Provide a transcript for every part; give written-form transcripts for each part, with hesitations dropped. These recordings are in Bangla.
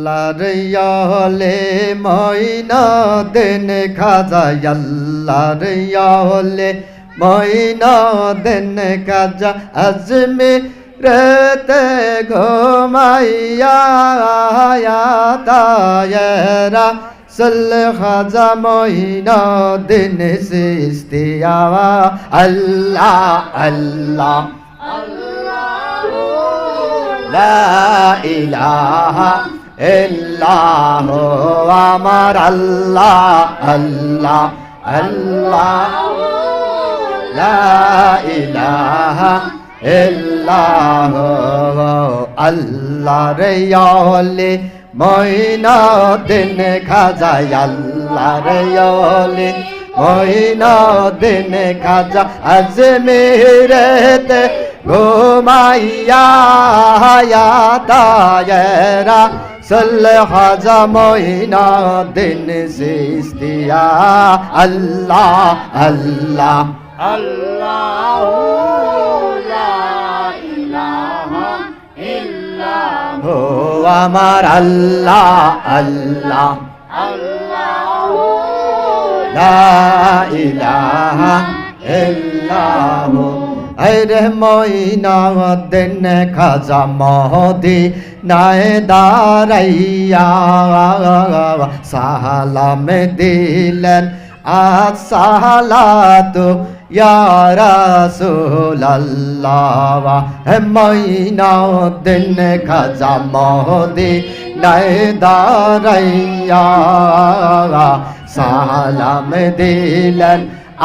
আল্লাহর ইয়ালে ময়না দেন খাজা আল্লাহর ইয়ালে ময়না দেন খাজা আজমিরেতে ঘুমাইয়া তায়েরা সল খাজা ময়না দিন সিস্তিয়া আল্লাহ আল্লাহ লা ইলাহা ইল্লাল্লাহ আমার আল্লাহ আল্লাহ আল্লাহ লা ইলাহা ইল্লাল্লাহ আল্লাহর ইয়ালে ময়না দিন খাজা আল্লাহর ইয়ালে ময়না দিন খাজা আজমিরেতে ঘুমাইয়া তায়েরা সল খাজা ময়না দিন সিস্তিয়া আল্লাহ আল্লাহ আল্লাহ লা ইলাহা ইল্লাল্লাহ আমার আল্লাহ আল্লাহ আল্লাহ লা ইলাহা ইল্লাল্লাহ আরে ময়না দেন খাজা মদিনায় দাঁড়াইয়া সালাম দিলেন আসসালাতু ইয়া রাসূলুল্লাহ হে ময়না দেন খাজা মদিনায় দাঁড়াইয়া সালাম দিলেন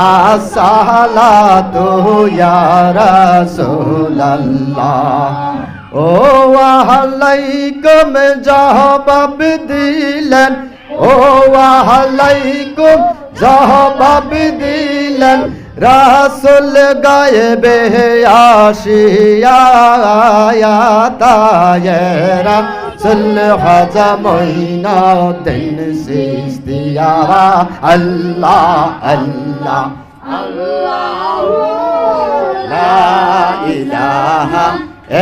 আসসালাতু ইয়া রাসূলুল্লাহ ও আলাইকুম জবাব দিলেন ও আলাইকুম জবাব দিলেন রাসূল গায়েবে আসিয়া তায়েরা সল খাজা ময়না দিন সিস্তিয়া আল্লাহ আল্লাহ আল্লাহ লা ইলাহা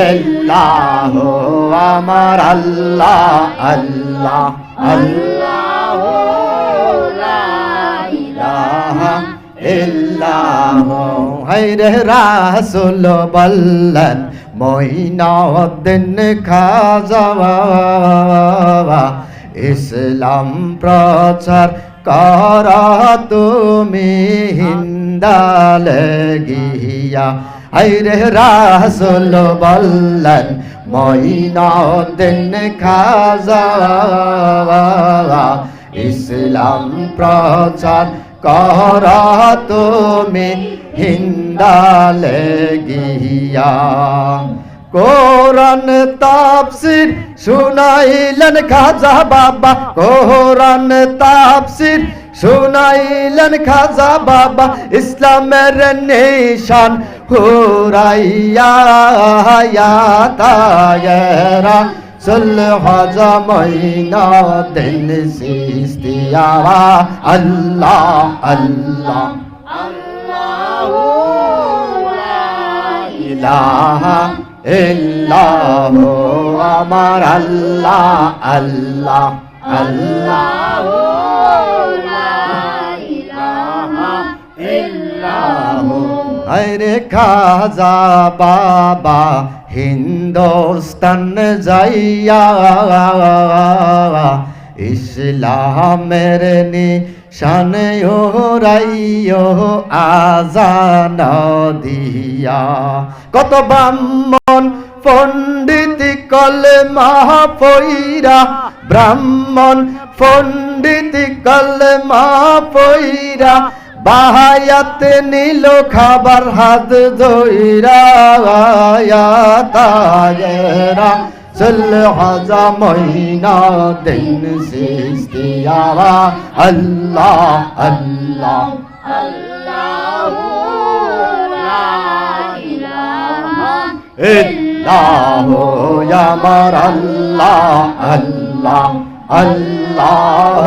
ইল্লাল্লাহ আমার আল্লাহ আল্লাহ আল্লাহ লা ইলাহা ইল্লাল্লাহ হায়রে রাসূল বললেন ময়না দিন খাজা ইসলাম প্রচার কর তুমি হিন্দালে গিয়া হায়রে রাসূল বললেন ময়না দিন খাজা ইসলাম প্রচার কর তুমি হিন্দালে গিয়া কোরআন তাফসীর শুনাইলেন খাজা বাবা কোরআন তাফসীর শুনাইলেন খাজা বাবা ইসলামের নিশান হুরাইয়া তায়েরা সল খাজা ময়না দিন সিস্তিয়া আল্লাহ আল্লাহ আল্লাহ লা ইলাহা ইল্লাল্লাহ আমার আল্লাহ আল্লাহ আল্লাহ লা ইলাহা ইল্লাল্লাহ আরে খাজা বাবা হিন্দুস্তান যাইয়া ইসলামের নিশান ওরাইও আজান দিয়া কত ব্রাহ্মণ পণ্ডিত কলমা পইরা ব্রাহ্মণ পণ্ডিত কলমা পইরা বাহায়াত নিল খাবার হাত ধইরা তায়েরা সল খাজা ময়না দিন সিস্তিয়া আল্লাহ আল্লাহ আল্লাহ লা ইলাহা ইল্লাল্লাহ আমার আল্লাহ আল্লাহ আল্লাহ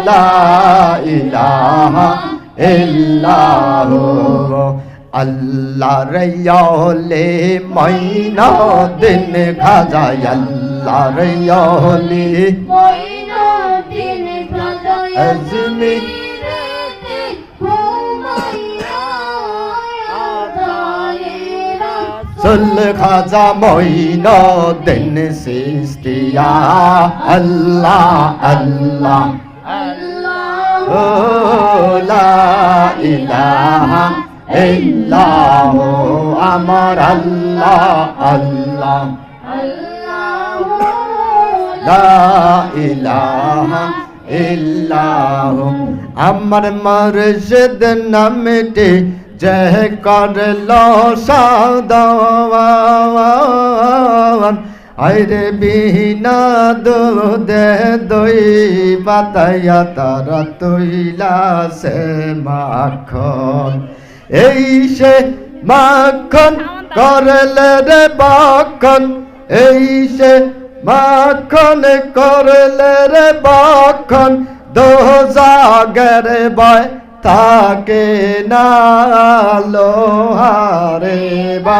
লা ইলাহা ইল্লাল্লাহ আল্লাহর ইয়ালে ময়না দিন খাজা আল্লাহর ওলি মঈনুদ্দিন হৃদয় আজমিরেতে ঘুমাইয়া আদায়েরা সুল খাজা মঈনুদ্দিন চিশতিয়া আল্লাহ আল্লাহ আল্লাহ লা ইলাহা ইল্লাহু আমার আল্লাহ আল্লাহ আল্লাহ লা ইলাহা ইল্লাহু আমার মুর্শিদ নামটি যে করলো সাদাওয়ান আইরে বিনা দুধে দই পাতায়া তারা তৈলা সে মাখন এই সে মাখন করলে রে বাখন এই সে মাখন করলে রে বাখন দোজাগের বয় থাকে না লোহারে বা